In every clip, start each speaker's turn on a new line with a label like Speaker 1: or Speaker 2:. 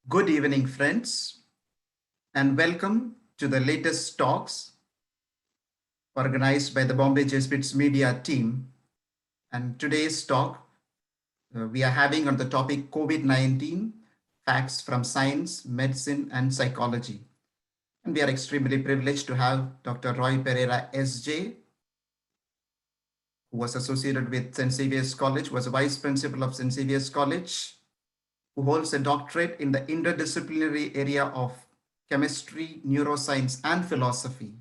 Speaker 1: Good evening, friends, and welcome to the latest talks organized by the Bombay Jesuits media team. And today's talk we are having on the topic COVID-19 facts from science, medicine, and psychology. And we are extremely privileged to have Dr. Roy Pereira, SJ, who was associated with St. Xavier's College, was a vice principal of St. Xavier's College, who holds a doctorate in the interdisciplinary area of chemistry, neuroscience, and philosophy.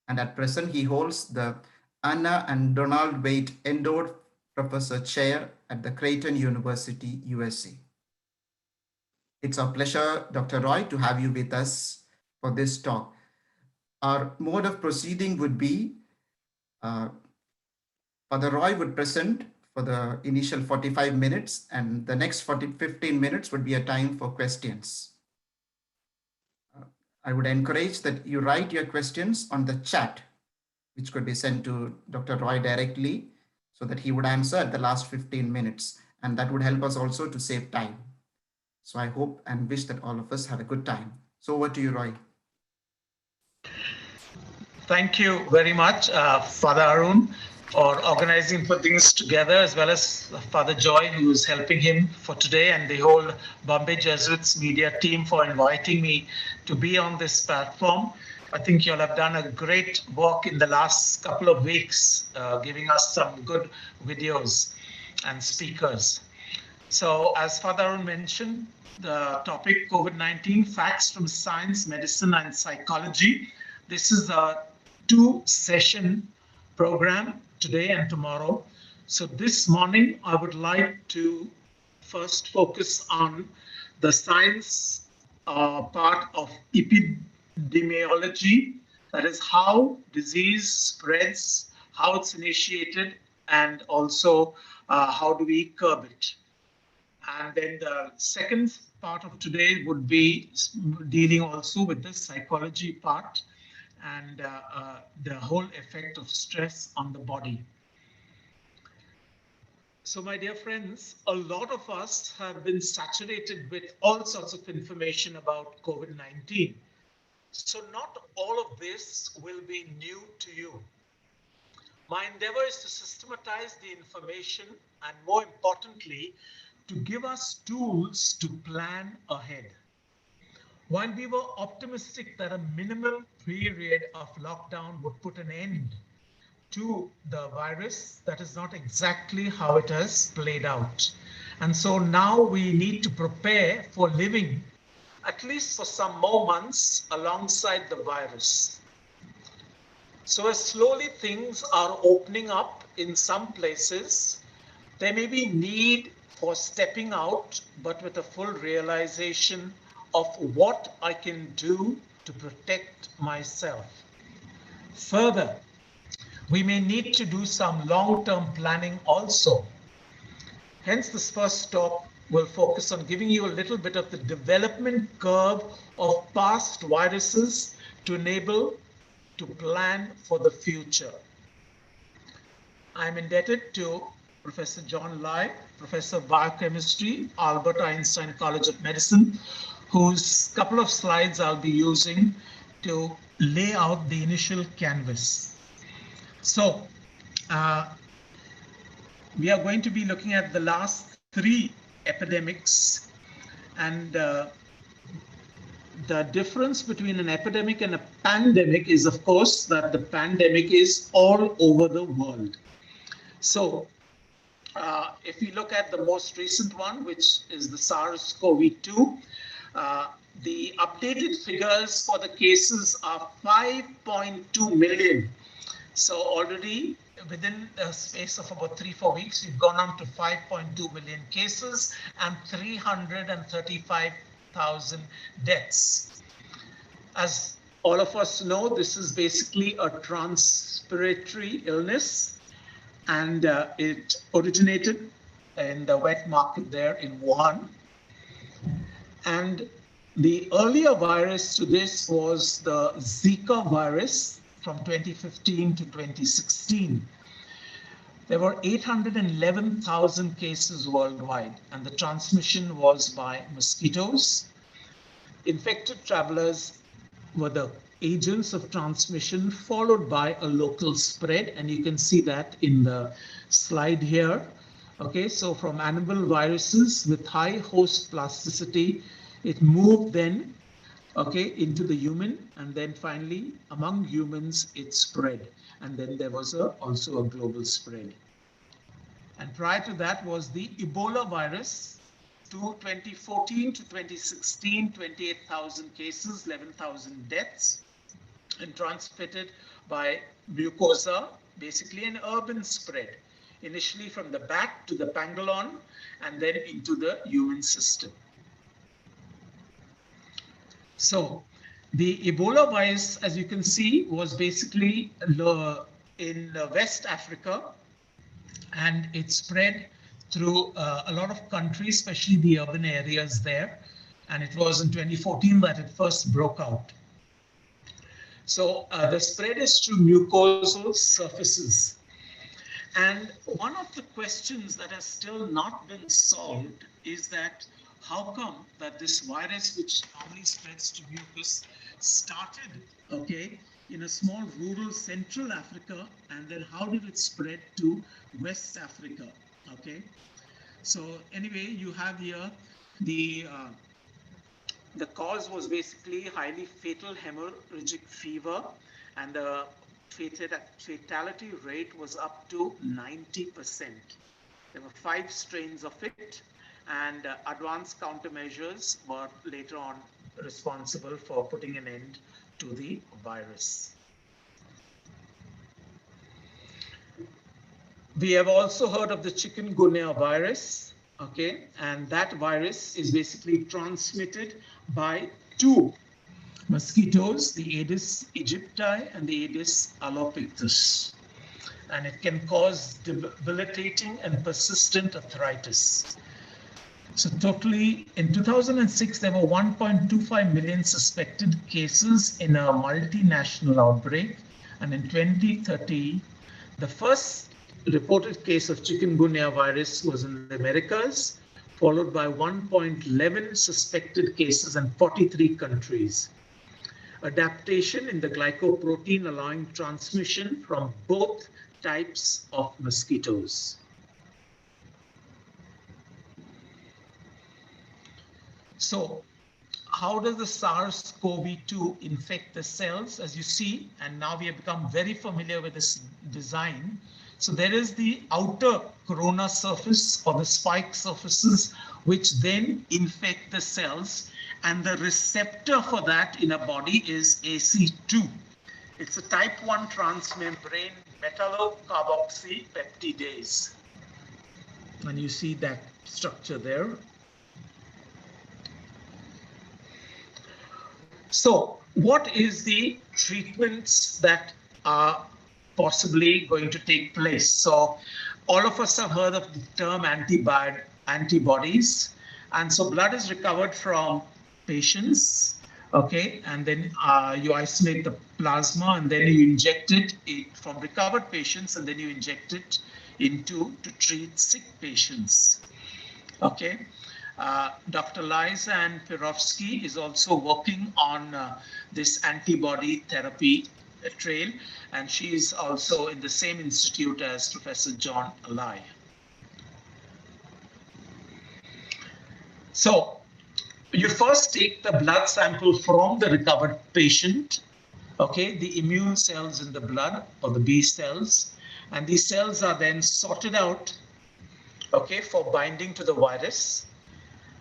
Speaker 1: And at present, he holds the Anna and Donald Waite Endowed Professor Chair at the Creighton University, USA. It's our pleasure, Dr. Roy, to have you with us for this talk. Our mode of proceeding would be Father Roy would present for the initial 45 minutes, and the next 15 minutes would be a time for questions. I would encourage that you write your questions on the chat, which could be sent to Dr. Roy directly so that he would answer at the last 15 minutes. And that would help us also to save time. So I hope and wish that all of us have a good time. So over to you, Roy.
Speaker 2: Thank you very much, Father Arun, for organizing for things together, as well as Father Joy, who is helping him for today, and the whole Bombay Jesuits media team for inviting me to be on this platform. I think you'll have done a great work in the last couple of weeks, giving us some good videos and speakers. So as Father Arun mentioned, the topic COVID-19, facts from science, medicine, and psychology. This is a 2-session program today and tomorrow. So this morning, I would like to first focus on the science part of epidemiology, that is how disease spreads, how it's initiated, and also how do we curb it. And then the second part of today would be dealing also with the psychology part and the whole effect of stress on the body. So my dear friends, a lot of us have been saturated with all sorts of information about COVID-19. So not all of this will be new to you. My endeavor is to systematize the information and, more importantly, to give us tools to plan ahead. While we were optimistic that a minimal period of lockdown would put an end to the virus, that is not exactly how it has played out. And so now we need to prepare for living, at least for some more months, alongside the virus. So as slowly things are opening up in some places, there may be need for stepping out, but with a full realization of what I can do to protect myself. Further, we may need to do some long-term planning also. Hence, this first talk will focus on giving you a little bit of the development curve of past viruses to enable to plan for the future. I'm indebted to Professor John Lai, Professor of Biochemistry, Albert Einstein College of Medicine, whose couple of slides I'll be using to lay out the initial canvas. So we are going to be looking at the last 3 epidemics, and the difference between an epidemic and a pandemic is, of course, that the pandemic is all over the world. So if we look at the most recent one, which is the SARS-CoV-2, the updated figures for the cases are 5.2 million. So already within a space of about 3-4 weeks, we've gone on to 5.2 million cases and 335,000 deaths. As all of us know, this is basically a respiratory illness, and it originated in the wet market there in Wuhan. And the earlier virus to this was the Zika virus from 2015 to 2016. There were 811,000 cases worldwide, and the transmission was by mosquitoes. Infected travelers were the agents of transmission, followed by a local spread. And you can see that in the slide here. Okay, so from animal viruses with high host plasticity, it moved then, okay, into the human, and then finally among humans it spread, and then there was also a global spread. And prior to that was the Ebola virus. To 2014 to 2016, 28,000 cases, 11,000 deaths, and transmitted by mucosa, basically an urban spread, initially from the bat to the pangolin and then into the human system. So the Ebola virus, as you can see, was basically in West Africa, and it spread through a lot of countries, especially the urban areas there. And it was in 2014 that it first broke out. So the spread is through mucosal surfaces. And one of the questions that has still not been solved is that how come that this virus, which normally spreads to mucus, started, okay, in a small rural Central Africa, and then how did it spread to West Africa, okay? So anyway, you have here the cause was basically highly fatal hemorrhagic fever, and the fatality rate was up to 90%. There were 5 strains of it, and advanced countermeasures were later on responsible for putting an end to the virus. We have also heard of the Chikungunya virus, okay, and that virus is basically transmitted by 2 mosquitoes, the Aedes aegypti and the Aedes albopictus, and it can cause debilitating and persistent arthritis. So totally in 2006, there were 1.25 million suspected cases in a multinational outbreak, and in 2030, the first reported case of Chikungunya virus was in the Americas, followed by 1.11 suspected cases in 43 countries. Adaptation in the glycoprotein allowing transmission from both types of mosquitoes. So, how does the SARS-CoV-2 infect the cells? As you see, and now we have become very familiar with this design. So there is the outer corona surface or the spike surfaces, which then infect the cells. And the receptor for that in a body is AC2. It's a type 1 transmembrane metallocarboxypeptidase. And you see that structure there. So what is the treatments that are possibly going to take place? So all of us have heard of the term antibodies. And so blood is recovered from patients, okay, and then you isolate the plasma, and then you inject it from recovered patients, and then you inject it to treat sick patients, okay. Dr. Liza and Pirovsky is also working on this antibody therapy trail, and she is also in the same institute as Professor John Alai. So you first take the blood sample from the recovered patient, okay, the immune cells in the blood, or the B cells, and these cells are then sorted out, okay, for binding to the virus.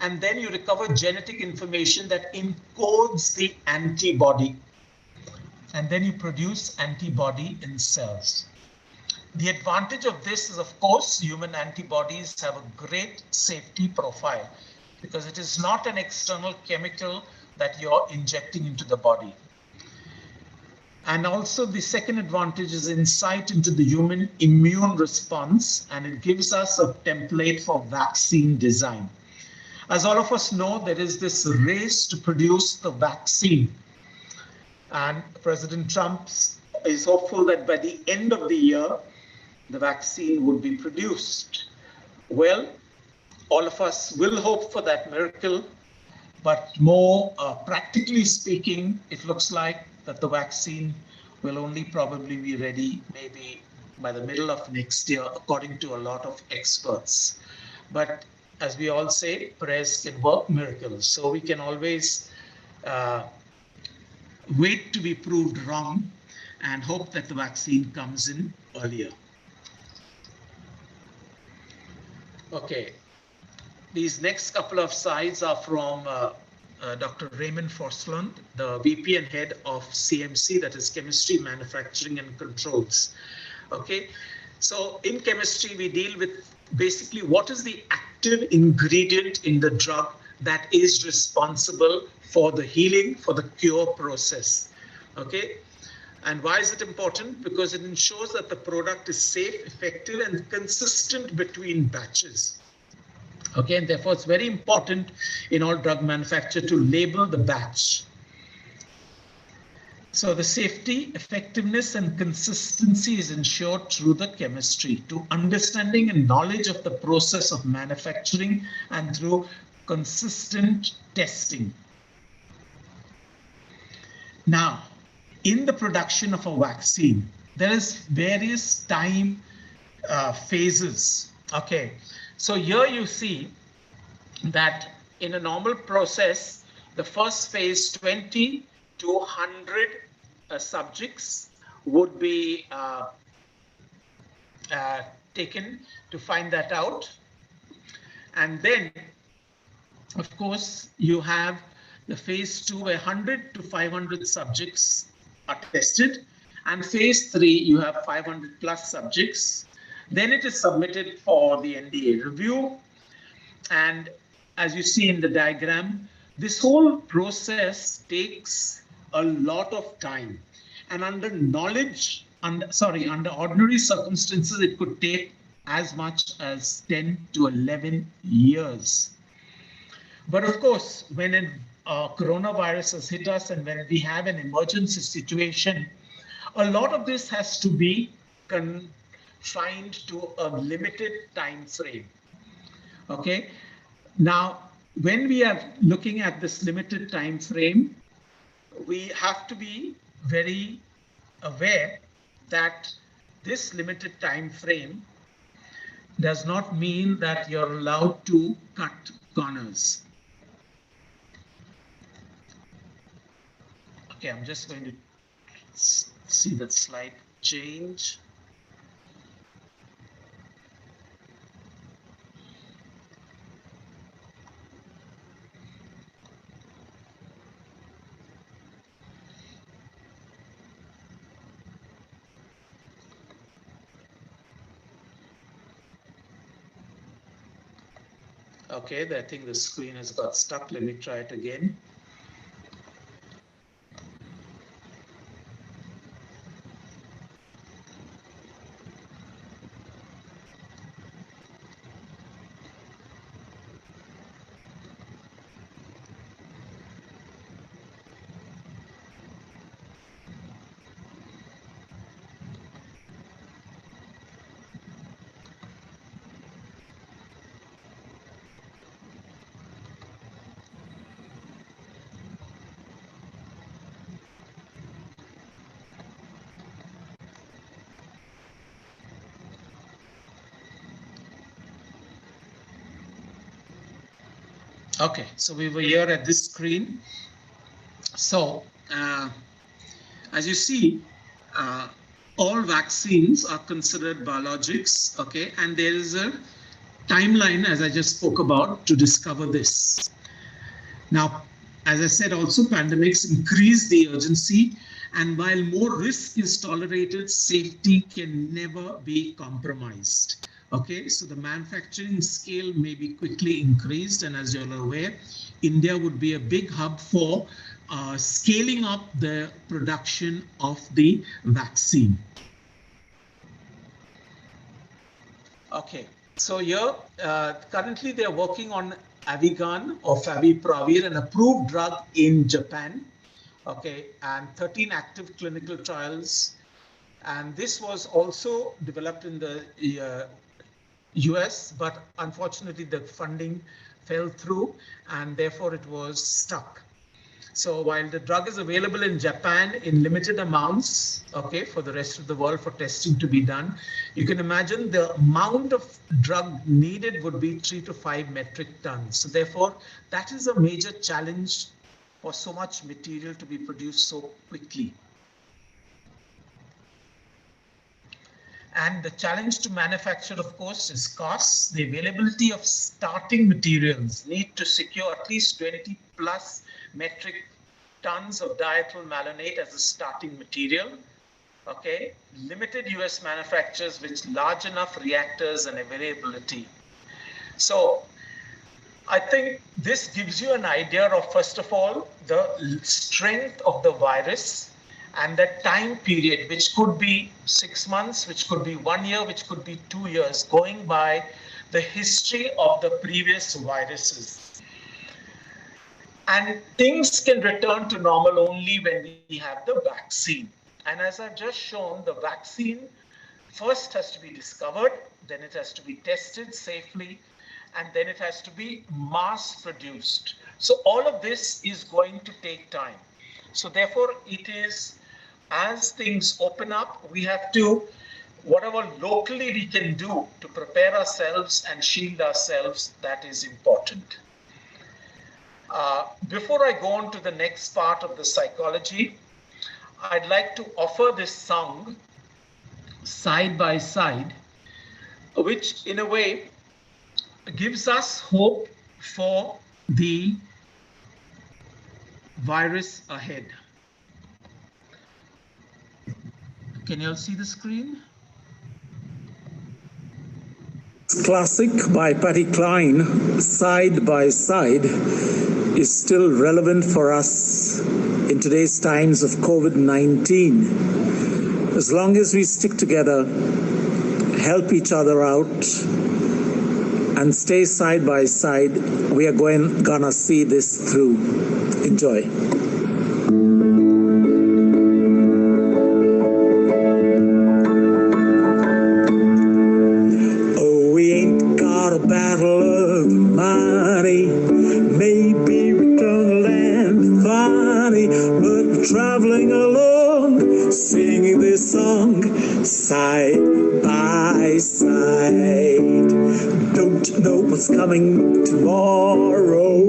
Speaker 2: And then you recover genetic information that encodes the antibody. And then you produce antibody in cells. The advantage of this is, of course, human antibodies have a great safety profile because it is not an external chemical that you're injecting into the body. And also the second advantage is insight into the human immune response, and it gives us a template for vaccine design. As all of us know, there is this race to produce the vaccine. And President Trump is hopeful that by the end of the year, the vaccine would be produced? Well, all of us will hope for that miracle, but more practically speaking, it looks like that the vaccine will only probably be ready maybe by the middle of next year, according to a lot of experts. But as we all say, prayers can work miracles. So we can always uh, wait to be proved wrong and hope that the vaccine comes in earlier. Okay, these next couple of slides are from Dr. Raymond Forslund, the VP and head of CMC, that is Chemistry, Manufacturing and Controls. Okay, so in chemistry, we deal with basically what is the active ingredient in the drug that is responsible for the healing, for the cure process. Okay, and why is it important? Because it ensures that the product is safe, effective, and consistent between batches. Okay, and therefore it's very important in all drug manufacture to label the batch. So the safety, effectiveness, and consistency is ensured through the chemistry, to understanding and knowledge of the process of manufacturing and through consistent testing. Now, in the production of a vaccine, there is various time phases. Okay, so here you see that in a normal process, the first phase, 20 to 100 subjects would be taken to find that out. And then, of course, you have the phase 2 where 100 to 500 subjects are tested. And phase 3, you have 500 plus subjects. Then it is submitted for the NDA review. And as you see in the diagram, this whole process takes a lot of time. And under ordinary circumstances, it could take as much as 10 to 11 years. But of course, when a coronavirus has hit us and when we have an emergency situation, a lot of this has to be confined to a limited time frame. Okay. Now, when we are looking at this limited time frame, we have to be very aware that this limited time frame does not mean that you're allowed to cut corners. Okay, I'm just going to see that slide change. Okay, I think the screen has got stuck. Let me try it again. Okay, so we were here at this screen. So, as you see, all vaccines are considered biologics, okay? And there is a timeline, as I just spoke about, to discover this. Now, as I said, also pandemics increase the urgency, and while more risk is tolerated, safety can never be compromised. Okay, so the manufacturing scale may be quickly increased, and as you're aware, India would be a big hub for scaling up the production of the vaccine. Okay, so here currently they're working on Avigan or Favipiravir, an approved drug in Japan. Okay, and 13 active clinical trials And this was also developed in the US, but unfortunately the funding fell through and therefore it was stuck. So while the drug is available in Japan in limited amounts, okay, for the rest of the world for testing to be done, you can imagine the amount of drug needed would be 3 to 5 metric tons. So therefore, that is a major challenge for so much material to be produced so quickly. And the challenge to manufacture, of course, is costs. The availability of starting materials need to secure at least 20 plus metric tons of diethyl malonate as a starting material. Okay, limited US manufacturers with large enough reactors and availability. So I think this gives you an idea of, first of all, the strength of the virus and the time period, which could be 6 months, which could be 1 year, which could be 2 years, going by the history of the previous viruses. And things can return to normal only when we have the vaccine. And as I've just shown, the vaccine first has to be discovered, then it has to be tested safely, and then it has to be mass produced. So all of this is going to take time. So therefore, it is, as things open up, we have to, whatever locally we can do to prepare ourselves and shield ourselves, that is important. Before I go on to the next part of the psychology, I'd like to offer this song, Side by Side, which in a way gives us hope for the virus ahead. Can you all see the screen?
Speaker 3: Classic by Patty Klein, Side by Side, is still relevant for us in today's times of COVID-19. As long as we stick together, help each other out, and stay side by side, we are gonna see this through. Enjoy. Oh, we ain't got a battle of money. Maybe we don't land funny, but we're traveling along, singing this song, side by side. Don't know what's coming tomorrow.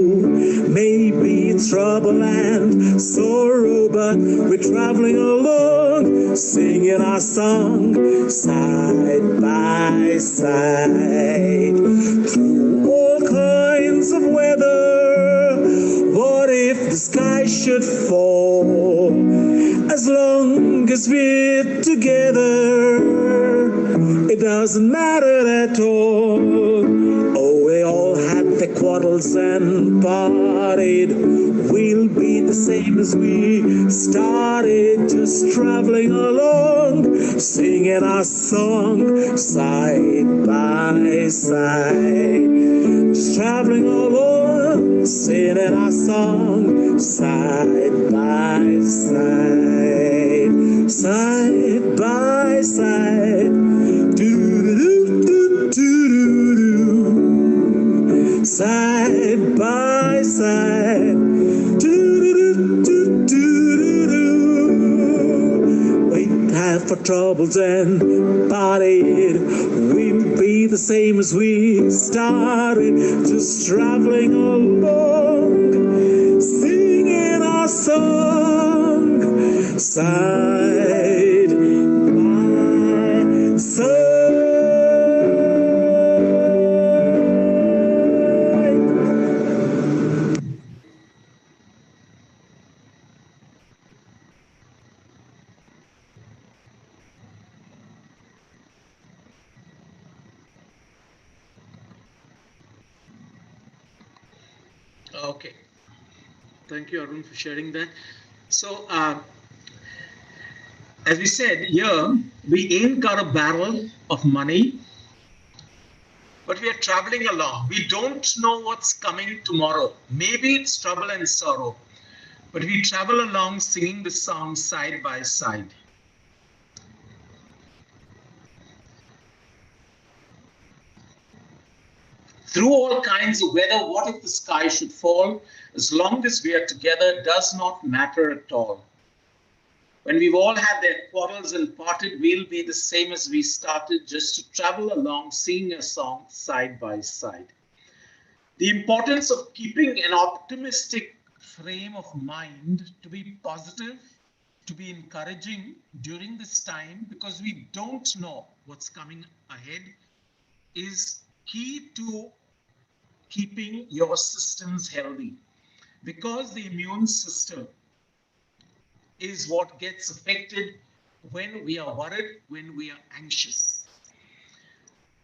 Speaker 3: Maybe it's trouble and sorrow, but we're traveling along, singing our song, side by side. Through all kinds of weather, what if the sky should fall? As long as we're together, it doesn't matter at all. Oh, we all had the quarrels and parted. We'll be the same as we started, just traveling along, singing our song, side by side. Just traveling along, singing our song, side by side. Side by side. Side by side, we'd have for troubles and parted. We'd be the same as we started, just traveling along, singing our song, side by side.
Speaker 2: Okay. Thank you, Arun, for sharing that. So, as we said here, we ain't got a barrel of money, but we are traveling along. We don't know what's coming tomorrow. Maybe it's trouble and sorrow, but we travel along singing the song side by side. through all kinds of weather. What if the sky should fall? As long as we are together, does not matter at all. When we've all had their quarrels and parted, we'll be the same as we started, just to travel along, singing a song side by side. The importance of keeping an optimistic frame of mind, to be positive, to be encouraging during this time, because we don't know what's coming ahead, is key to keeping your systems healthy. Because the immune system is what gets affected when we are worried, when we are anxious.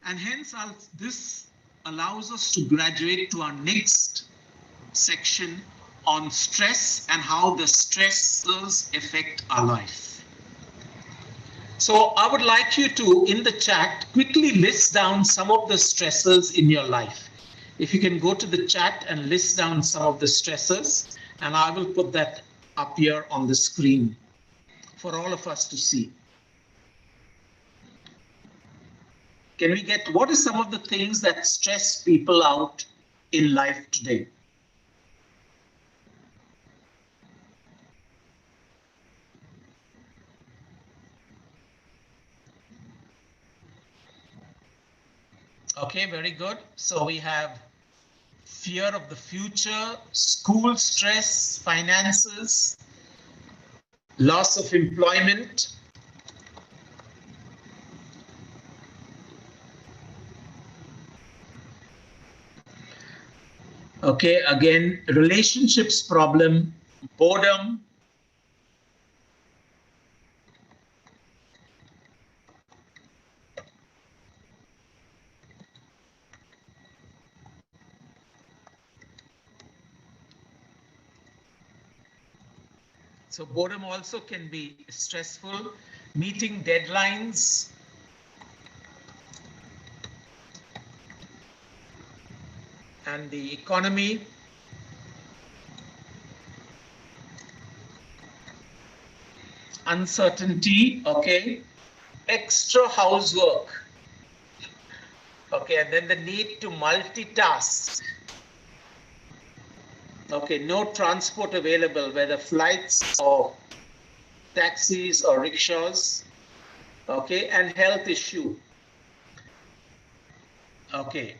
Speaker 2: And hence, this allows us to graduate to our next section on stress and how the stressors affect our life. So I would like you to, in the chat, quickly list down some of the stressors in your life. If you can go to the chat and list down some of the stressors, and I will put that up here on the screen for all of us to see. Can we get, what are some of the things that stress people out in life today? Okay, very good. So we have fear of the future, school stress, finances, loss of employment, okay, again, relationships problem, boredom, so boredom also can be stressful, meeting deadlines, and the economy, uncertainty, okay, extra housework, okay, and then the need to multitask, okay, no transport available, whether flights or taxis or rickshaws, okay, and health issue, okay,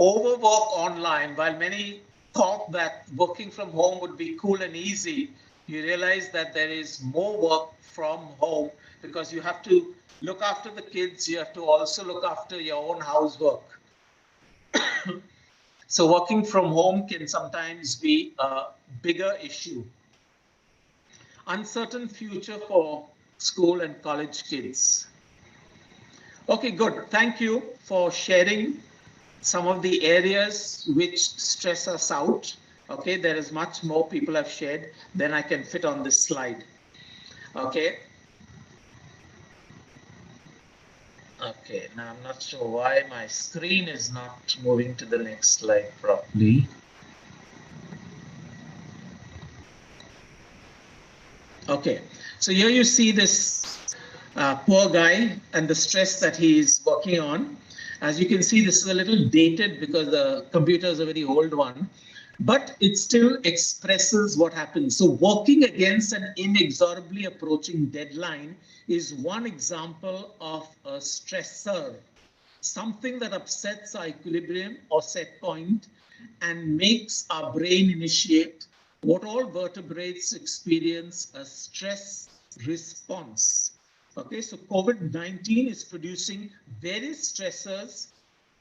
Speaker 2: overwork online. While many thought that working from home would be cool and easy, you realize that there is more work from home because you have to look after the kids, you have to also look after your own housework. So working from home can sometimes be a bigger issue. Uncertain future for school and college kids. Okay, good. Thank you for sharing some of the areas which stress us out. Okay, there is much more people have shared than I can fit on this slide. Okay. Okay, now I'm not sure why my screen is not moving to the next slide properly. Okay, so here you see this poor guy and the stress that he is working on. As you can see, this is a little dated because the computer is a very old one, but it still expresses what happens. So working against an inexorably approaching deadline is one example of a stressor, something that upsets our equilibrium or set point and makes our brain initiate what all vertebrates experience, a stress response. Okay, so COVID-19 is producing various stressors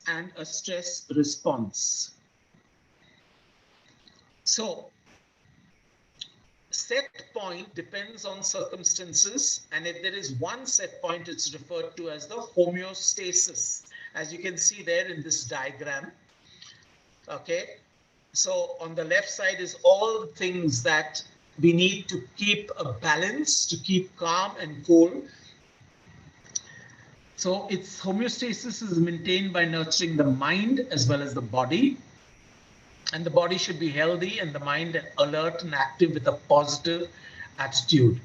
Speaker 2: and a stress response. So set point depends on circumstances, and if there is one set point, it's referred to as the homeostasis, as you can see there in this diagram. Okay, so on the left side is all the things that we need to keep a balance, to keep calm and cool. So its homeostasis is maintained by nurturing the mind as well as the body. And the body should be healthy and the mind alert and active with a positive attitude.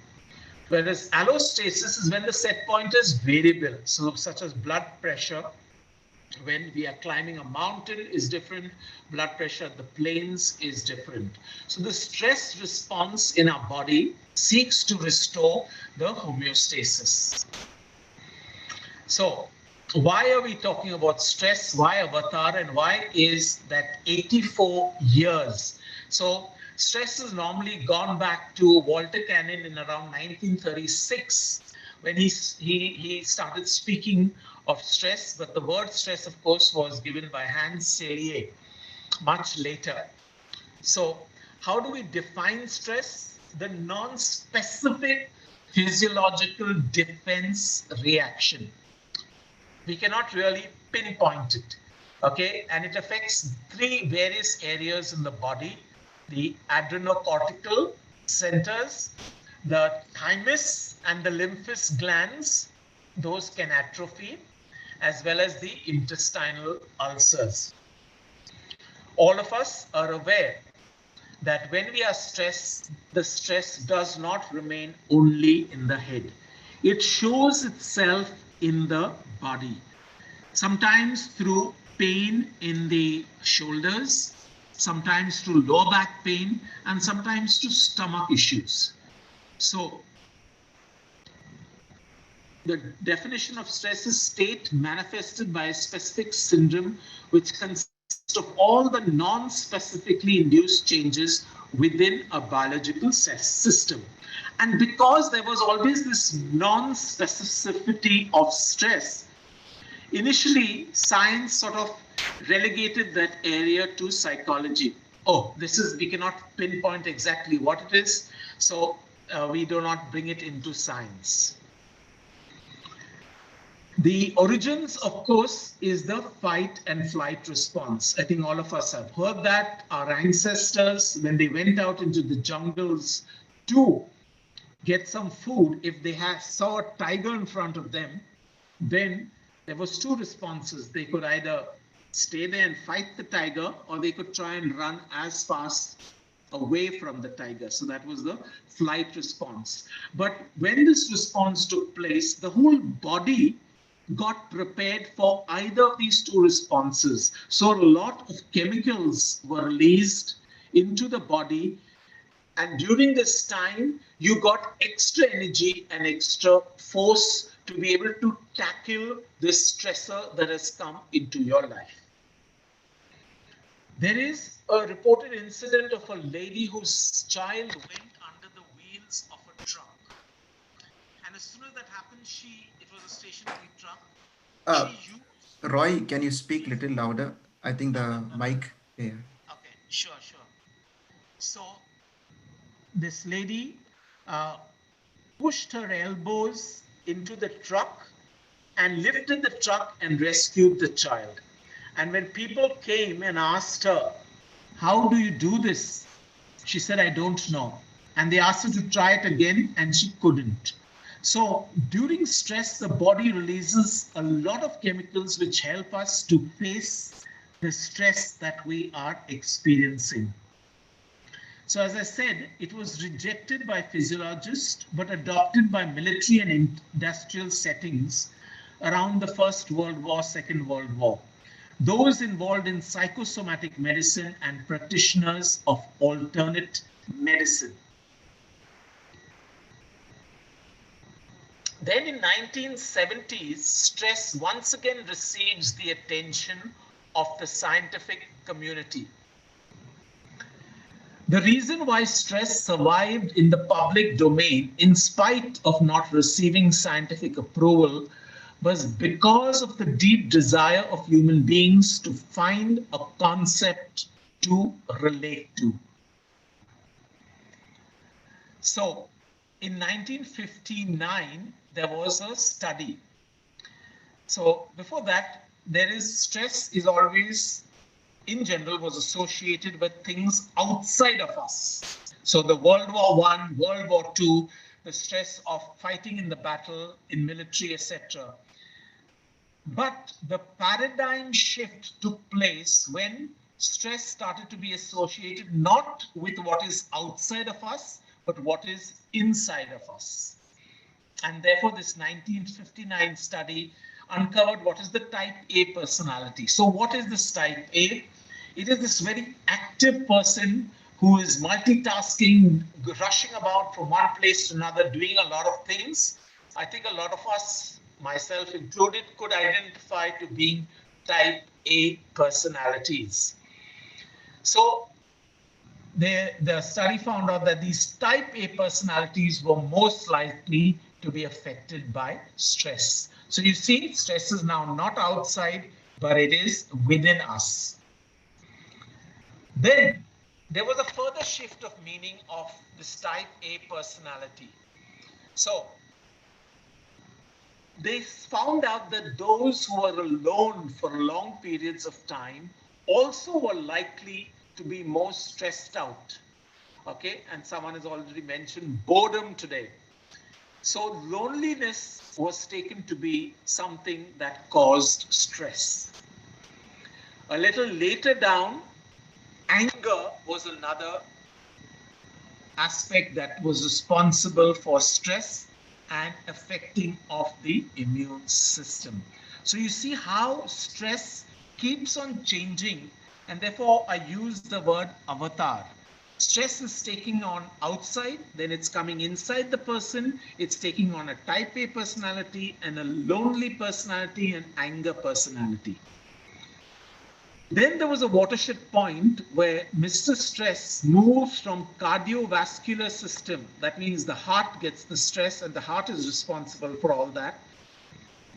Speaker 2: Whereas allostasis is when the set point is variable, so such as blood pressure, When we are climbing a mountain is different, blood pressure at the plains is different. So the stress response in our body seeks to restore the homeostasis. So why are we talking about stress? Why avatar, and why is that 84 years? So stress has normally gone back to Walter Cannon in around 1936 when he started speaking of stress, but the word stress, of course, was given by Hans Selye much later. So how do we define stress? The non-specific physiological defense reaction. We cannot really pinpoint it. Okay, and it affects three various areas in the body: the adrenocortical centers, the thymus, and the lymphus glands. Those can atrophy, as well as the intestinal ulcers. All of us are aware that when we are stressed, the stress does not remain only in the head. It shows itself in the body, sometimes through pain in the shoulders, sometimes through lower back pain, and sometimes to stomach issues. So the definition of stress is state manifested by a specific syndrome which consists of all the non-specifically induced changes within a biological system. And because there was always this non-specificity of stress, initially science sort of relegated that area to psychology. Oh, we cannot pinpoint exactly what it is, so we do not bring it into science. The origins, of course, is the fight and flight response. I think all of us have heard that. Our ancestors, when they went out into the jungles to get some food, if they saw a tiger in front of them, then there was two responses. They could either stay there and fight the tiger, or they could try and run as fast away from the tiger. So that was the flight response. But when this response took place, the whole body got prepared for either of these two responses. So a lot of chemicals were released into the body, and during this time you got extra energy and extra force to be able to tackle this stressor that has come into your life. There is a reported incident of a lady whose child went under the wheels of a truck. And as soon as that happened, it was a stationary truck. She used.
Speaker 1: Roy, can you speak a little louder? I think
Speaker 2: No,
Speaker 1: the
Speaker 2: no, no.
Speaker 1: mic here.
Speaker 2: Okay, sure. So this lady uh, pushed her elbows into the truck and lifted the truck and rescued the child. And when people came and asked her, "How do you do this?" she said, "I don't know." And they asked her to try it again, and she couldn't. So during stress, the body releases a lot of chemicals which help us to face the stress that we are experiencing. So as I said, it was rejected by physiologists, but adopted by military and industrial settings around the First World War, Second World War. Those involved in psychosomatic medicine and practitioners of alternate medicine. Then in 1970s, stress once again receives the attention of the scientific community. The reason why stress survived in the public domain in spite of not receiving scientific approval was because of the deep desire of human beings to find a concept to relate to. So in 1959, there was a study. So before that, stress is always, in general, was associated with things outside of us. So the World War I, World War II, the stress of fighting in the battle, in military, etc. But the paradigm shift took place when stress started to be associated not with what is outside of us, but what is inside of us. And therefore, this 1959 study uncovered what is the type A personality. So what is this type A? It is this very active person who is multitasking, rushing about from one place to another, doing a lot of things. I think a lot of us, myself included, could identify to being type A personalities. So the study found out that these type A personalities were most likely to be affected by stress. So you see, stress is now not outside, but it is within us. Then there was a further shift of meaning of this type A personality. So they found out that those who were alone for long periods of time also were likely to be more stressed out. Okay, and someone has already mentioned boredom today. So loneliness was taken to be something that caused stress. A little later down, anger was another aspect that was responsible for stress and affecting of the immune system. So you see how stress keeps on changing, and therefore I use the word avatar. Stress is taking on outside, then it's coming inside the person, it's taking on a type A personality and a lonely personality and anger personality. Then there was a watershed point where Mr. Stress moves from cardiovascular system, that means the heart gets the stress and the heart is responsible for all that,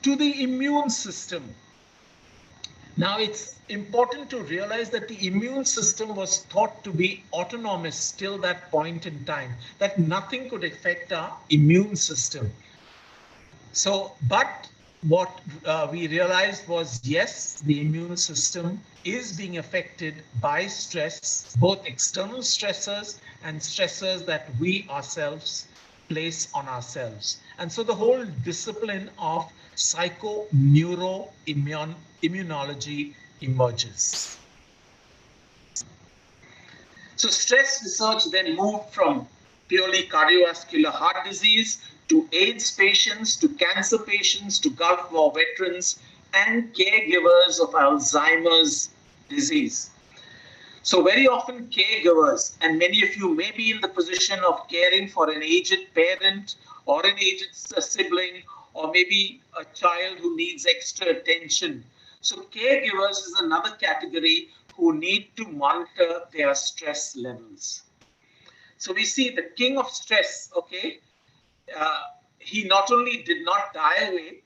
Speaker 2: to the immune system. Now it's important to realize that the immune system was thought to be autonomous till that point in time, that nothing could affect our immune system. So, but what we realized was, yes, the immune system is being affected by stress, both external stressors and stressors that we ourselves place on ourselves. And so the whole discipline of psychoneuroimmunology emerges. So stress research then moved from purely cardiovascular heart disease to AIDS patients, to cancer patients, to Gulf War veterans, and caregivers of Alzheimer's disease. So very often caregivers, and many of you may be in the position of caring for an aged parent or an aged sibling, or maybe a child who needs extra attention. So caregivers is another category who need to monitor their stress levels. So we see the king of stress, okay, he not only did not die away,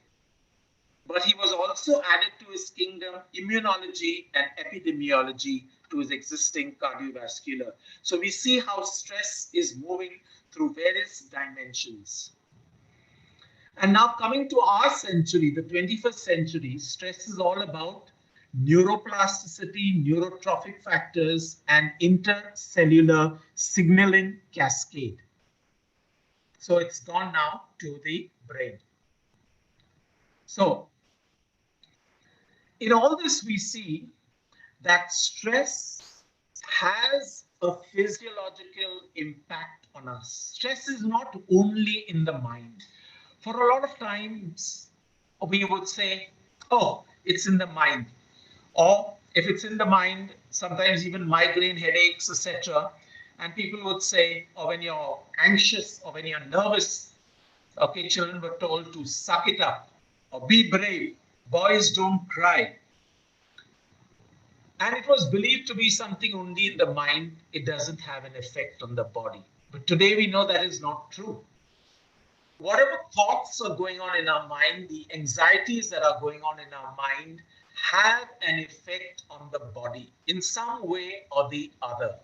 Speaker 2: but he was also added to his kingdom immunology and epidemiology to his existing cardiovascular. So we see how stress is moving through various dimensions. And now coming to our century, the 21st century, stress is all about neuroplasticity, neurotrophic factors, and intercellular signaling cascade. So it's gone now to the brain. So in all this, we see that stress has a physiological impact on us. Stress is not only in the mind. For a lot of times, we would say, oh, it's in the mind. Or if it's in the mind, sometimes even migraine headaches, etc. And people would say, or when you're anxious or when you're nervous, okay, children were told to suck it up or be brave. Boys don't cry. And it was believed to be something only in the mind. It doesn't have an effect on the body. But today we know that is not true. Whatever thoughts are going on in our mind, the anxieties that are going on in our mind have an effect on the body in some way or the other.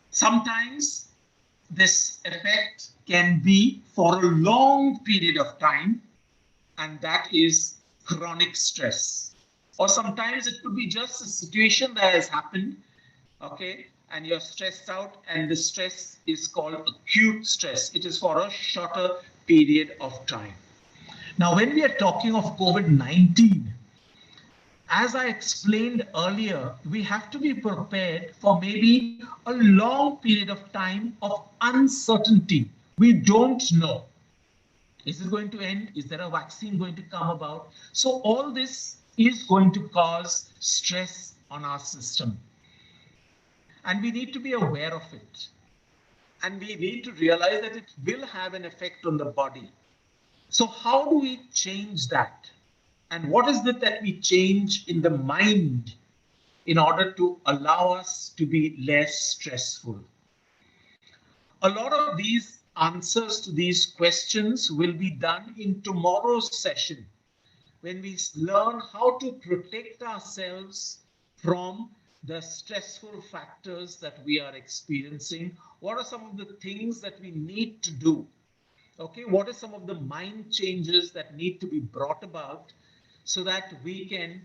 Speaker 2: Sometimes this effect can be for a long period of time, and that is chronic stress. Or sometimes it could be just a situation that has happened, okay, and you're stressed out, and the stress is called acute stress. It is for a shorter period of time. Now, when we are talking of COVID-19, as I explained earlier, we have to be prepared for maybe a long period of time of uncertainty. We don't know. Is it going to end? Is there a vaccine going to come about? So all this is going to cause stress on our system. And we need to be aware of it. And we need to realize that it will have an effect on the body. So how do we change that? And what is it that we change in the mind in order to allow us to be less stressful? A lot of these answers to these questions will be done in tomorrow's session when we learn how to protect ourselves from the stressful factors that we are experiencing. What are some of the things that we need to do? Okay, what are some of the mind changes that need to be brought about so that we can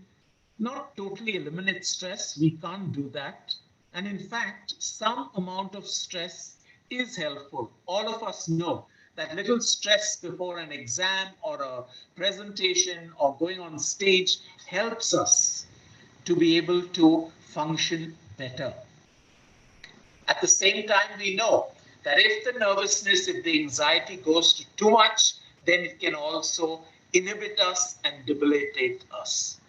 Speaker 2: not totally eliminate stress? We can't do that. And in fact, some amount of stress is helpful. All of us know that little stress before an exam or a presentation or going on stage helps us to be able to function better. At the same time, we know that if the nervousness, if the anxiety goes to too much, then it can also inhibit us and debilitate us.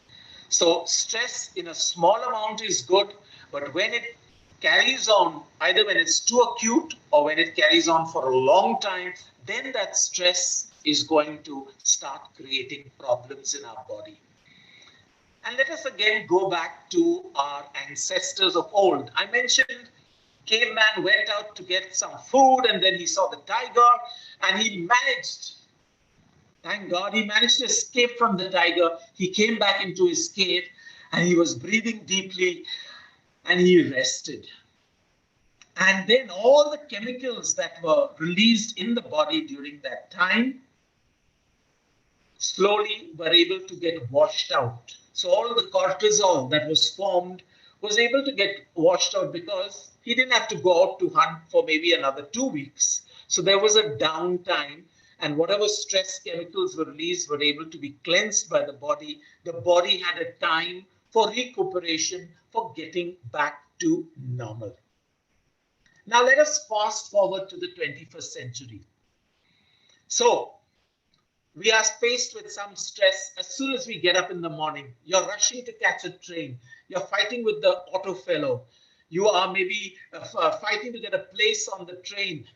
Speaker 2: So stress in a small amount is good, but when it carries on, either when it's too acute or when it carries on for a long time, then that stress is going to start creating problems in our body. And let us again go back to our ancestors of old. I mentioned caveman went out to get some food and then he saw the tiger and he managed, thank God, he managed to escape from the tiger. He came back into his cave and he was breathing deeply and he rested. And then all the chemicals that were released in the body during that time slowly were able to get washed out. So all the cortisol that was formed was able to get washed out because he didn't have to go out to hunt for maybe another 2 weeks. So there was a downtime, and whatever stress chemicals were released were able to be cleansed by the body. The body had a time for recuperation, for getting back to normal. Now let us fast forward to the 21st century. So we are faced with some stress as soon as we get up in the morning. You're rushing to catch a train. You're fighting with the auto fellow. You are maybe fighting to get a place on the train,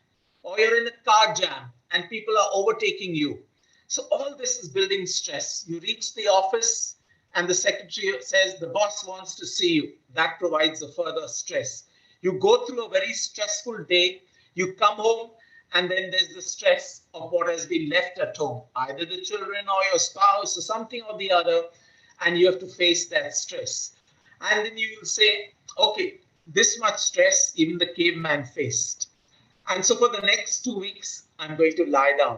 Speaker 2: or you're in a car jam and people are overtaking you. So all this is building stress. You reach the office and the secretary says the boss wants to see you. That provides a further stress. You go through a very stressful day. You come home and then there's the stress of what has been left at home, either the children or your spouse or something or the other, and you have to face that stress. And then you will say, okay, this much stress even the caveman faced. And so for the next 2 weeks, I'm going to lie down.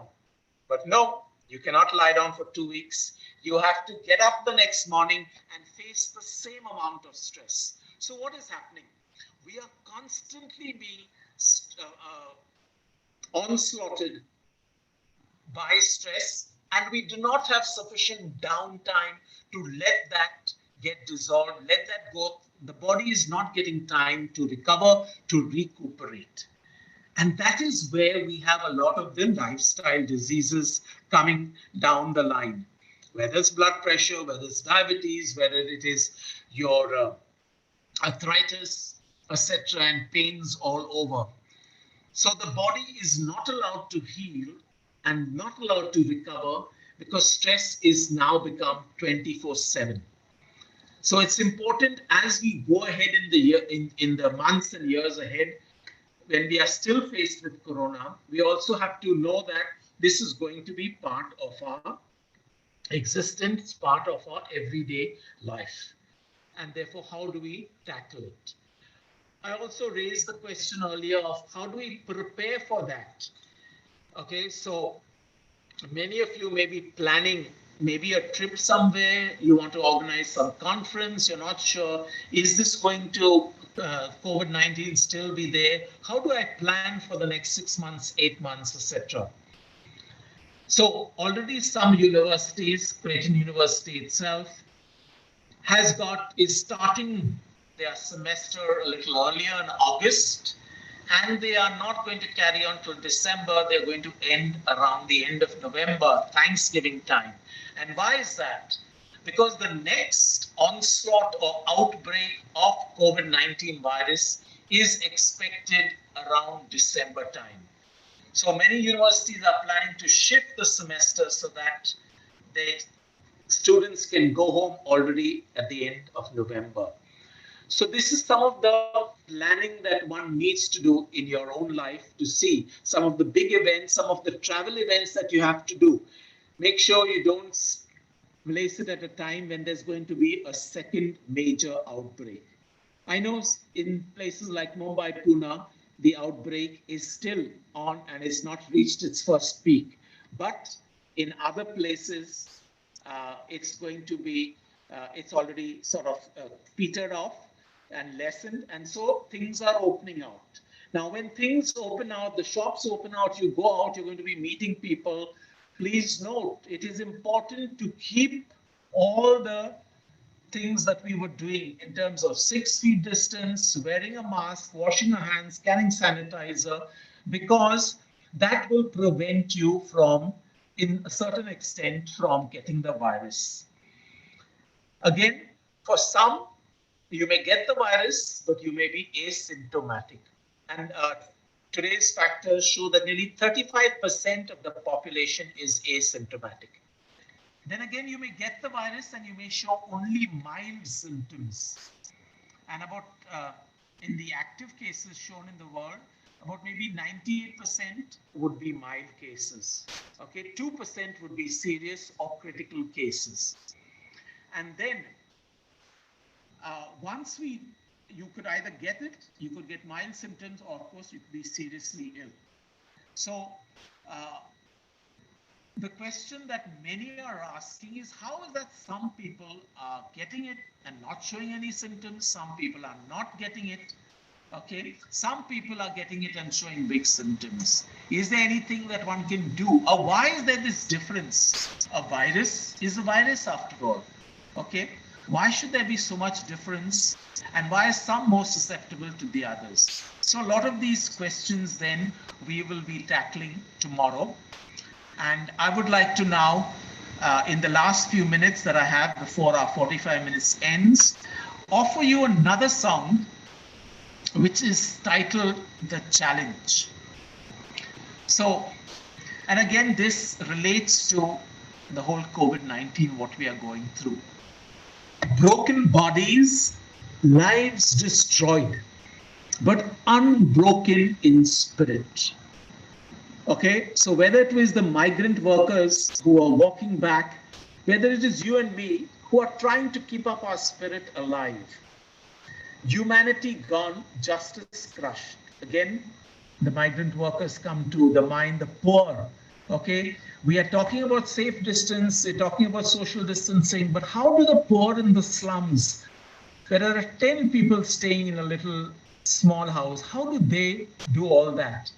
Speaker 2: But no, you cannot lie down for 2 weeks. You have to get up the next morning and face the same amount of stress. So what is happening? We are constantly being onslaughted by stress, and we do not have sufficient downtime to let that get dissolved, let that go. The body is not getting time to recover, to recuperate. And that is where we have a lot of the lifestyle diseases coming down the line, whether it's blood pressure, whether it's diabetes, whether it is your arthritis, etc., and pains all over. So the body is not allowed to heal and not allowed to recover because stress is now become 24/7. So it's important as we go ahead in the year, in the months and years ahead, when we are still faced with corona, we also have to know that this is going to be part of our existence, part of our everyday life. And therefore, how do we tackle it? I also raised the question earlier of how do we prepare for that? Okay, so many of you may be planning maybe a trip somewhere, you want to organize some conference, you're not sure, is this going to COVID-19 still be there? How do I plan for the next 6 months, 8 months, etc.? So already some universities, Creighton University itself, is starting their semester a little earlier in August. and they are not going to carry on till December. They're going to end around the end of November, Thanksgiving time. And why is that? Because the next onslaught or outbreak of COVID-19 virus is expected around December time. So many universities are planning to shift the semester so that the students can go home already at the end of November. So this is some of the planning that one needs to do in your own life to see some of the big events, some of the travel events that you have to do. Make sure you don't place it at a time when there's going to be a second major outbreak. I know in places like Mumbai, Pune, the outbreak is still on and it's not reached its first peak. But in other places, it's going to be, it's already sort of petered off and lessened. And so things are opening out. Now, when things open out, the shops open out, you go out, you're going to be meeting people. Please note, it is important to keep all the things that we were doing in terms of 6 feet distance, wearing a mask, washing our hands, carrying sanitizer, because that will prevent you from, in a certain extent, from getting the virus. Again, for some, you may get the virus, but you may be asymptomatic. And today's factors show that nearly 35% of the population is asymptomatic. Then again, you may get the virus and you may show only mild symptoms. And about, in the active cases shown in the world, about maybe 98% would be mild cases. Okay, 2% would be serious or critical cases. And then once you could either get it, you could get mild symptoms, or of course you could be seriously ill. So the question that many are asking is, how is that some people are getting it and not showing any symptoms? Some people are not getting it. Okay, some people are getting it and showing big symptoms. Is there anything that one can do? Or why is there this difference? A virus is a virus after all. Okay, why should there be so much difference? And why are some more susceptible to the others? So a lot of these questions then we will be tackling tomorrow. And I would like to now, in the last few minutes that I have before our 45 minutes ends, offer you another song which is titled The Challenge. So, and again, this relates to the whole COVID-19, what we are going through. Broken bodies, lives destroyed, but unbroken in spirit. Okay, so whether it was the migrant workers who are walking back, whether it is you and me who are trying to keep up our spirit alive. Humanity gone, justice crushed. Again, the migrant workers come to the mind, the poor. Okay, we are talking about safe distance, we're talking about social distancing, but how do the poor in the slums, where there are 10 people staying in a little small house, how do they do all that?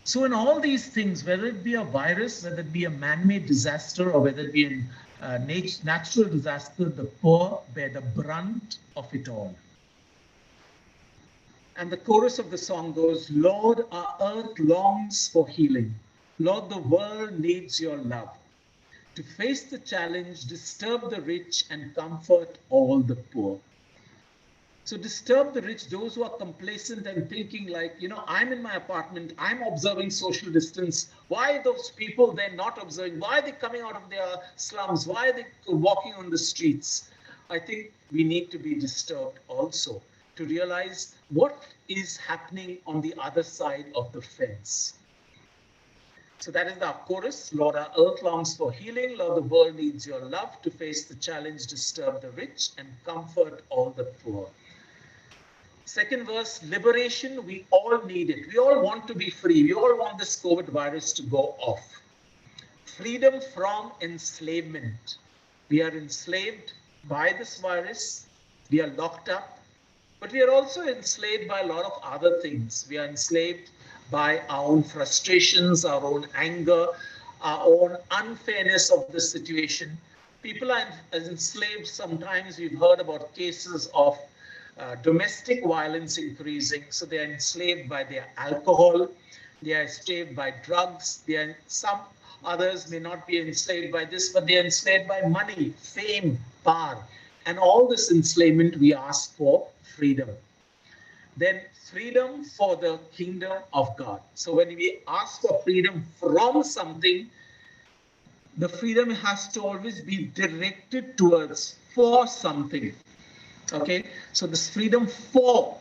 Speaker 2: So in all these things, whether it be a virus, whether it be a man-made disaster, or whether it be a natural disaster, the poor bear the brunt of it all. And the chorus of the song goes, Lord, our earth longs for healing. Lord, the world needs your love. To face the challenge, disturb the rich and comfort all the poor. So disturb the rich, those who are complacent and thinking like, you know, I'm in my apartment, I'm observing social distance. Why are those people they're not observing? Why are they coming out of their slums? Why are they walking on the streets? I think we need to be disturbed also to realize what is happening on the other side of the fence. So that is the chorus. Lord, our earth longs for healing. Lord, the world needs your love. To face the challenge, disturb the rich and comfort all the poor. Second verse, liberation, we all need it. We all want to be free. We all want this COVID virus to go off. Freedom from enslavement. We are enslaved by this virus. We are locked up. But we are also enslaved by a lot of other things. We are enslaved by our own frustrations, our own anger, our own unfairness of the situation. People are enslaved. Sometimes we've heard about cases of domestic violence increasing. So they are enslaved by their alcohol, they are enslaved by drugs, some others may not be enslaved by this, but they are enslaved by money, fame, power. And all this enslavement, we ask for freedom. Then freedom for the kingdom of God. So when we ask for freedom from something, the freedom has to always be directed towards for something. Okay, so this freedom for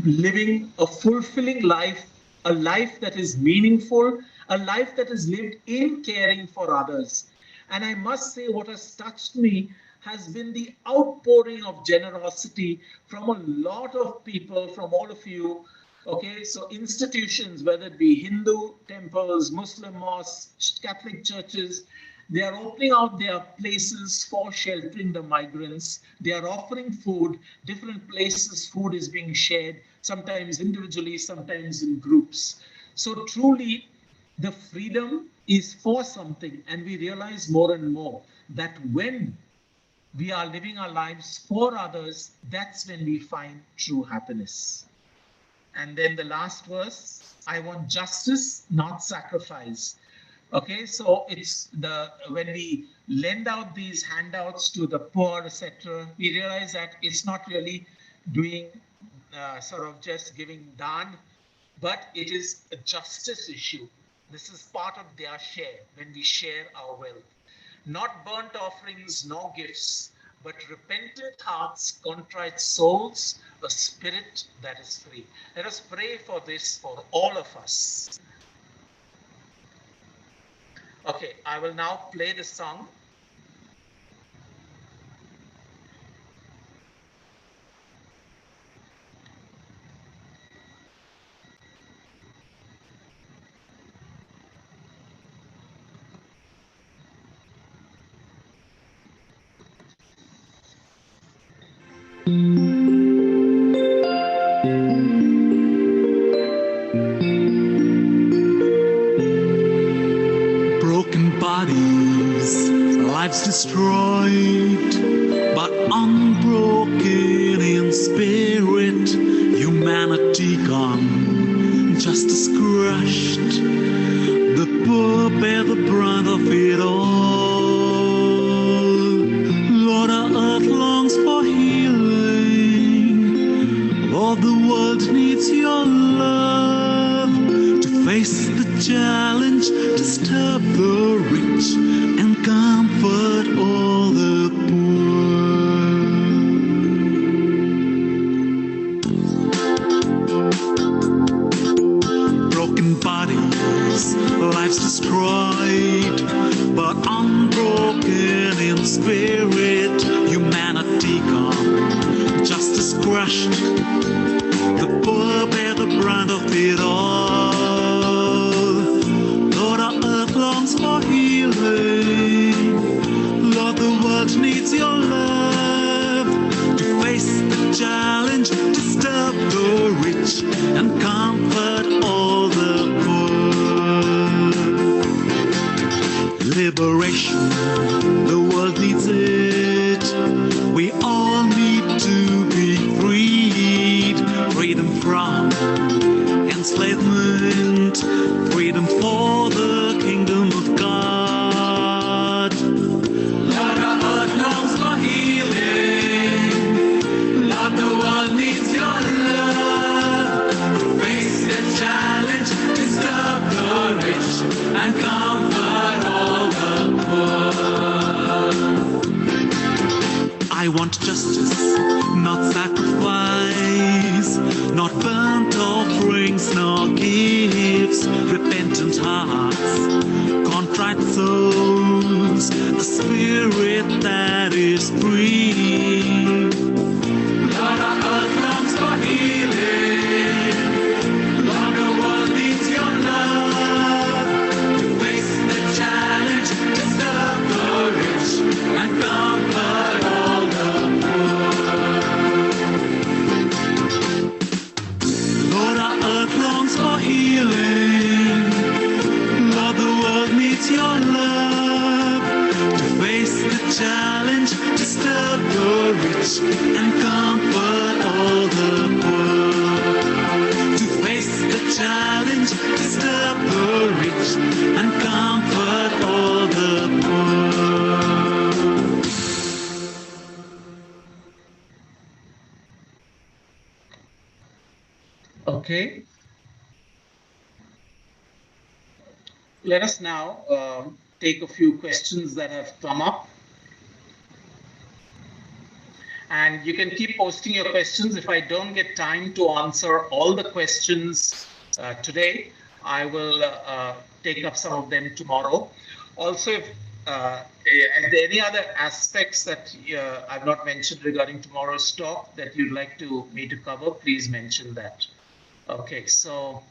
Speaker 2: living a fulfilling life, a life that is meaningful, a life that is lived in caring for others. And I must say, what has touched me has been the outpouring of generosity from a lot of people, from all of you. Okay, so institutions, whether it be Hindu temples, Muslim mosques, Catholic churches, they are opening out their places for sheltering the migrants. They are offering food. Different places, food is being shared, sometimes individually, sometimes in groups. So truly, the freedom is for something. And we realize more and more that when we are living our lives for others, that's when we find true happiness. And then the last verse, I want justice, not sacrifice. Okay, so it's when we lend out these handouts to the poor, etc., we realize that it's not really doing sort of just giving dan, but it is a justice issue. This is part of their share when we share our wealth. Not burnt offerings, no gifts, but repentant hearts, contrite souls, a spirit that is free. Let us pray for this for all of us. Okay, I will now play the song.
Speaker 4: Broken bodies, lives destroyed, but unbroken in spirit. Humanity gone, justice crushed. The poor bear the brunt of it all. Lord, our earth longs for healing. Lord, the world needs your love to face the challenge, disturb the rich, and comfort all the poor. Broken bodies, lives destroyed, but unbroken in spirit. Humanity gone, justice crushed. The poor bear the brunt of it all. Lord, our earth longs for healing. Lord, the world needs your love to face the challenge, disturb the rich, and comfort all the poor. Liberation, the world needs it. We all need to be freed. Freedom from enslavement, freedom for the kingdom of God. Lord, our earth longs for healing. Lord, the world needs your love to face the challenge, disturb the rich, and comfort all the poor. I want justice, not sacrifice, not burnt offerings, nor gifts, repentant hearts, contrite souls, a spirit that is free. Lord, our earth longs for healing. Lord, the world needs your love to face the challenge, disturb the rich, and comfort all the Lord, our earth longs for healing. Lord, the world needs your love to face the challenge, disturb the rich, and comfort challenge, disturb the rich, and comfort all the poor.
Speaker 2: Okay. Let us now take a few questions that have come up. And you can keep posting your questions. If I don't get time to answer all the questions today, I will take up some of them tomorrow. Also, if are there any other aspects that I've not mentioned regarding tomorrow's talk that you'd like me to cover, please mention that. Okay, so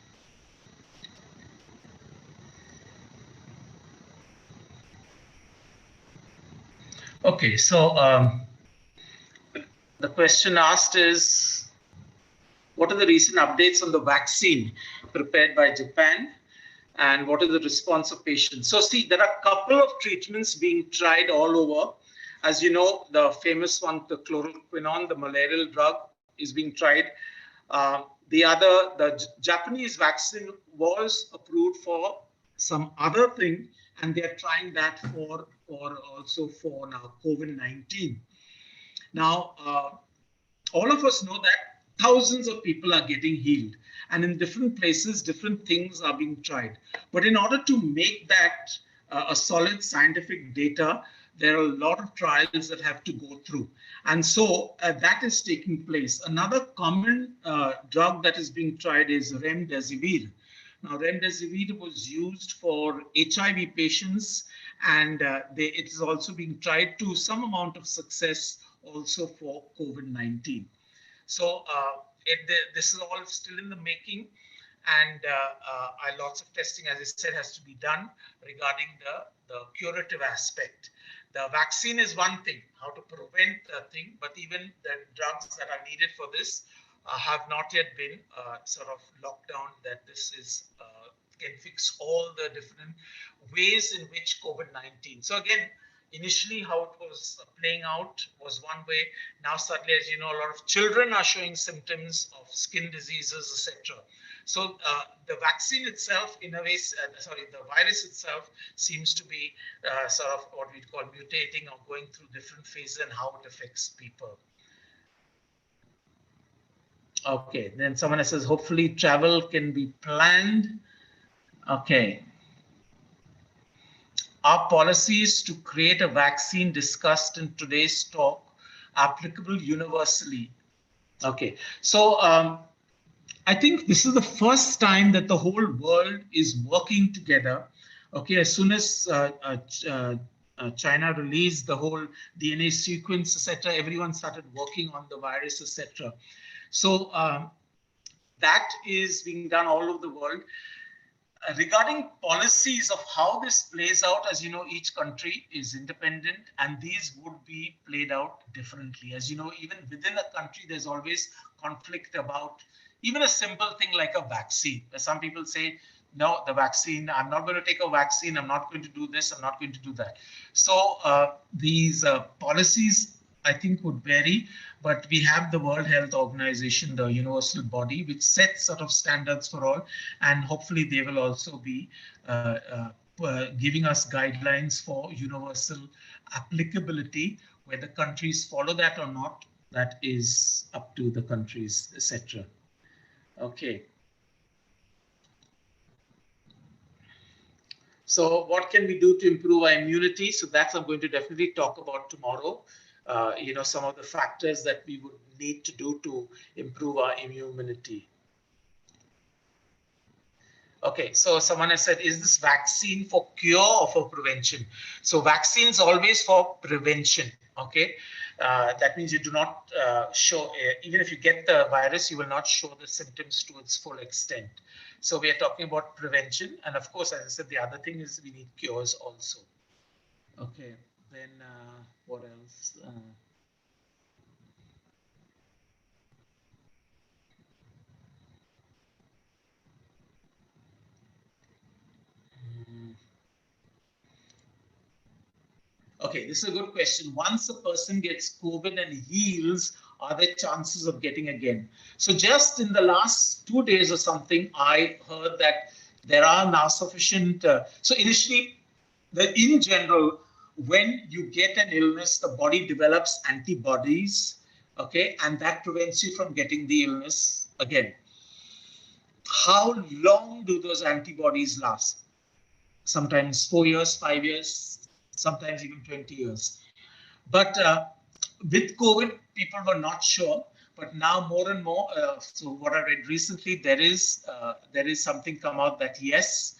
Speaker 2: the question asked is, what are the recent updates on the vaccine prepared by Japan? And what is the response of patients? So see, there are a couple of treatments being tried all over. As you know, the famous one, the chloroquine, the malarial drug, is being tried. The Japanese vaccine was approved for some other thing, and they're trying that for now COVID-19. Now, all of us know that thousands of people are getting healed, and in different places, different things are being tried. But in order to make that a solid scientific data, there are a lot of trials that have to go through. And so that is taking place. Another common drug that is being tried is remdesivir. Now, remdesivir was used for HIV patients, and it is also being tried to some amount of success also for COVID-19. So this is all still in the making, and lots of testing, as I said, has to be done regarding the curative aspect. The vaccine is one thing, how to prevent the thing, but even the drugs that are needed for this have not yet been sort of locked down, that this is can fix all the different ways in which COVID-19. So again, initially how it was playing out was one way. Now suddenly, as you know, a lot of children are showing symptoms of skin diseases, etc. So the vaccine itself, in a way, the virus itself seems to be sort of what we call mutating or going through different phases and how it affects people. Okay, then someone says, hopefully travel can be planned. Okay. Are policies to create a vaccine discussed in today's talk applicable universally? Okay, so I think this is the first time that the whole world is working together. Okay, as soon as China released the whole DNA sequence, etc., everyone started working on the virus, etc. So that is being done all over the world. Regarding policies of how this plays out, as you know, each country is independent and these would be played out differently. As you know, even within a country, there's always conflict about even a simple thing like a vaccine. Some people say, no, the vaccine, I'm not going to take a vaccine, I'm not going to do this, I'm not going to do that. So these policies, I think, would vary, but we have the World Health Organization, the universal body, which sets sort of standards for all, and hopefully they will also be giving us guidelines for universal applicability. Whether countries follow that or not, that is up to the countries, etc. Okay. So what can we do to improve our immunity? So that's I'm going to definitely talk about tomorrow. Some of the factors that we would need to do to improve our immunity. Okay, so someone has said, is this vaccine for cure or for prevention? So vaccines always for prevention, okay? That means you do not show, even if you get the virus, you will not show the symptoms to its full extent. So we are talking about prevention. And of course, as I said, the other thing is we need cures also. Okay, then what else? Okay, this is a good question. Once a person gets COVID and heals, are there chances of getting again? So just in the last 2 days or something, I heard that there are now sufficient. So initially, in general, when you get an illness, the body develops antibodies, okay, and that prevents you from getting the illness again. How long do those antibodies last? Sometimes 4 years, 5 years, sometimes even 20 years. But with COVID, people were not sure. But now more and more, so what I read recently, there is something come out that yes,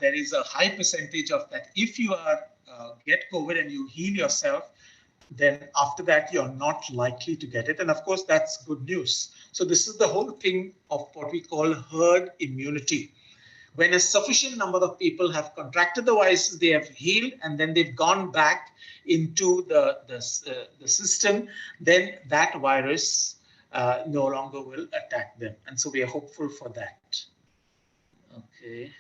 Speaker 2: there is a high percentage of that. If you get COVID and you heal yourself, then after that, you're not likely to get it. And of course, that's good news. So this is the whole thing of what we call herd immunity. When a sufficient number of people have contracted the virus, they have healed, and then they've gone back into the system, then that virus no longer will attack them. And so we are hopeful for that. Okay.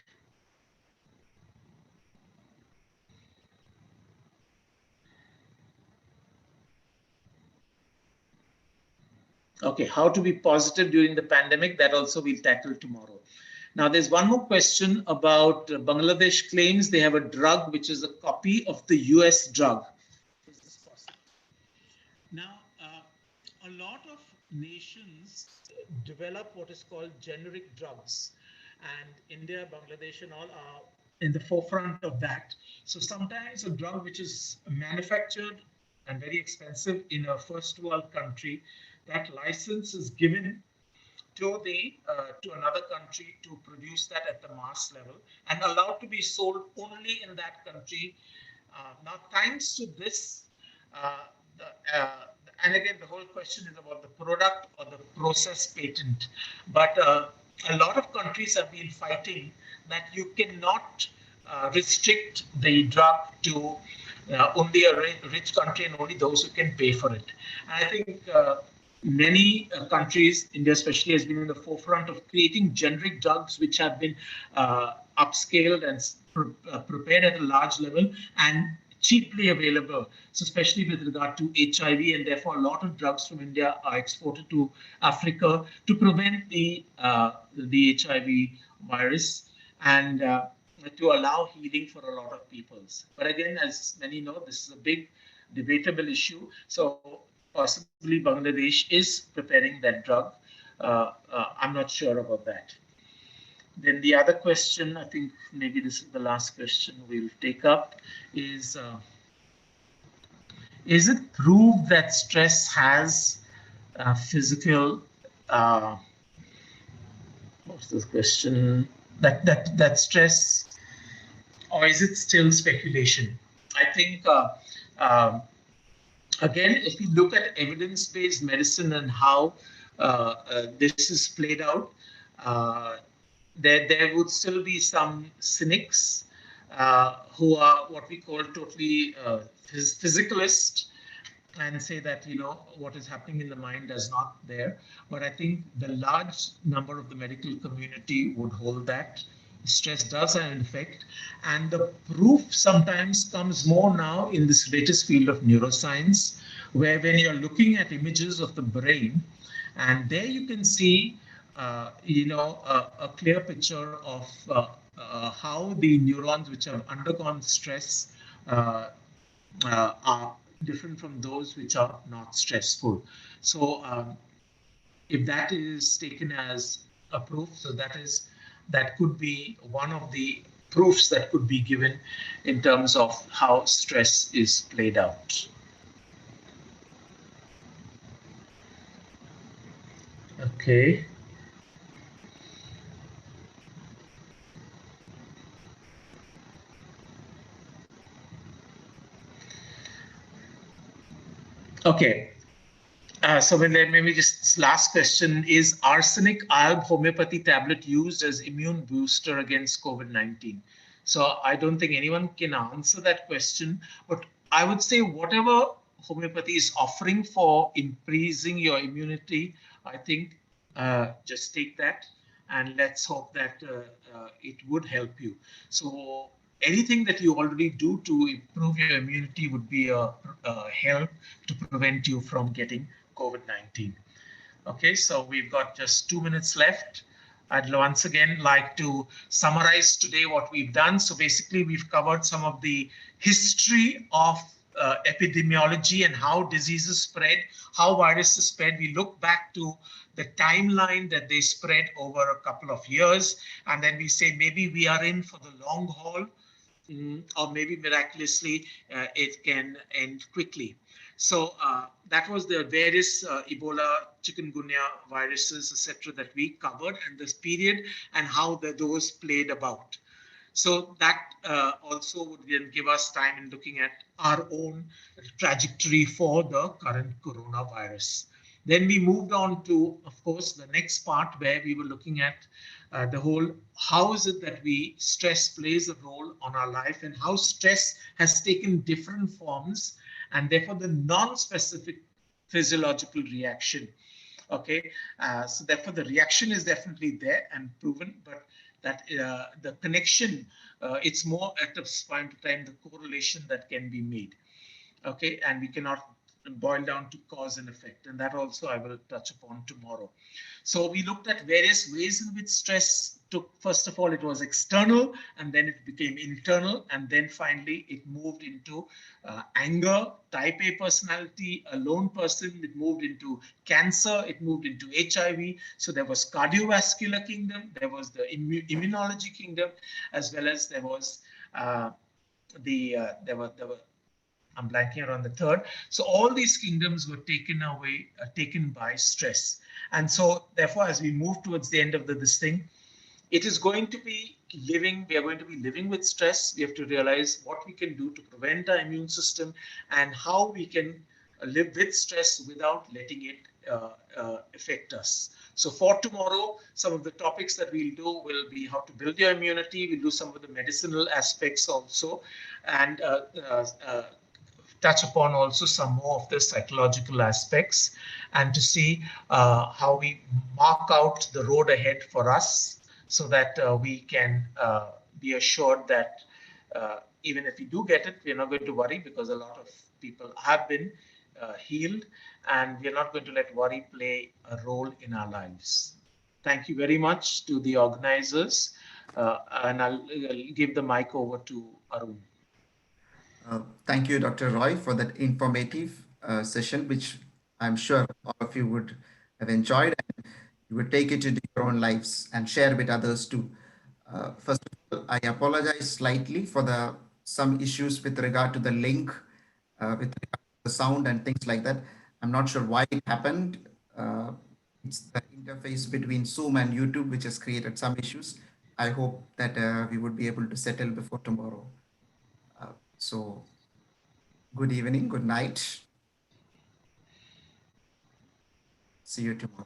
Speaker 2: Okay, how to be positive during the pandemic, that also we'll tackle tomorrow. Now, there's one more question about Bangladesh claims they have a drug which is a copy of the US drug. Is this possible? Now, a lot of nations develop what is called generic drugs, and India, Bangladesh, and all are in the forefront of that. So sometimes a drug which is manufactured and very expensive in a first world country, that license is given to another country to produce that at the mass level and allowed to be sold only in that country. Now, thanks to this, and again, the whole question is about the product or the process patent. But a lot of countries have been fighting that you cannot restrict the drug to only a rich country and only those who can pay for it. And I think many countries, India especially, has been in the forefront of creating generic drugs which have been upscaled and prepared at a large level and cheaply available, so especially with regard to HIV, and therefore a lot of drugs from India are exported to Africa to prevent the HIV virus and to allow healing for a lot of peoples. But again, as many know, this is a big debatable issue. So possibly Bangladesh is preparing that drug. I'm not sure about that. Then the other question, I think maybe this is the last question we'll take up, is it proved that stress has physical, what's this question, that stress, or is it still speculation? I think, again, if you look at evidence-based medicine and how this is played out, there would still be some cynics who are what we call totally physicalist and say that, you know, what is happening in the mind is not there. But I think the large number of the medical community would hold that stress does have an effect. And the proof sometimes comes more now in this latest field of neuroscience, where when you're looking at images of the brain, and there you can see a clear picture of how the neurons which have undergone stress are different from those which are not stressful. So if that is taken as a proof, so that could be one of the proofs that could be given in terms of how stress is played out. Okay. Okay. So then maybe just last question, is arsenic iron homeopathy tablet used as immune booster against COVID-19? So I don't think anyone can answer that question, but I would say whatever homeopathy is offering for increasing your immunity, I think just take that and let's hope that it would help you. So anything that you already do to improve your immunity would be a help to prevent you from getting COVID-19. Okay, so we've got just 2 minutes left. I'd once again like to summarize today what we've done. So basically, we've covered some of the history of epidemiology and how diseases spread, how viruses spread. We look back to the timeline that they spread over a couple of years, and then we say maybe we are in for the long haul, or maybe miraculously it can end quickly. So that was the various Ebola, Chikungunya viruses, etc., that we covered and this period and how those played about. So that also would then give us time in looking at our own trajectory for the current coronavirus. Then we moved on to, of course, the next part where we were looking at the whole, how is it that stress plays a role on our life and how stress has taken different forms and therefore the non-specific physiological reaction. Okay, so therefore the reaction is definitely there and proven, but that the connection, it's more at a point of time, the correlation that can be made. Okay, and we cannot boil down to cause and effect, and that also I will touch upon tomorrow. So we looked at various ways in which stress took, first of all, it was external, and then it became internal, and then finally it moved into anger, type A personality, a lone person, it moved into cancer, it moved into HIV. So there was cardiovascular kingdom, there was the immunology kingdom, as well as there was there were I'm blanking around the third. So all these kingdoms were taken by stress. And so therefore, as we move towards the end of this thing, it is going to be we are going to be living with stress. We have to realize what we can do to prevent our immune system and how we can live with stress without letting it affect us. So for tomorrow, some of the topics that we'll do will be how to build your immunity. We'll do some of the medicinal aspects also, and touch upon also some more of the psychological aspects, and to see how we mark out the road ahead for us so that we can be assured that even if we do get it, we're not going to worry because a lot of people have been healed, and we're not going to let worry play a role in our lives. Thank you very much to the organizers, and I'll give the mic over to Arun.
Speaker 1: Thank you, Dr. Roy, for that informative session, which I'm sure all of you would have enjoyed and you would take it into your own lives and share with others too. First of all, I apologize slightly for some issues with regard to the link, with regard to the sound and things like that. I'm not sure why it happened. It's the interface between Zoom and YouTube which has created some issues. I hope that we would be able to settle before tomorrow. So good evening, good night. See you tomorrow.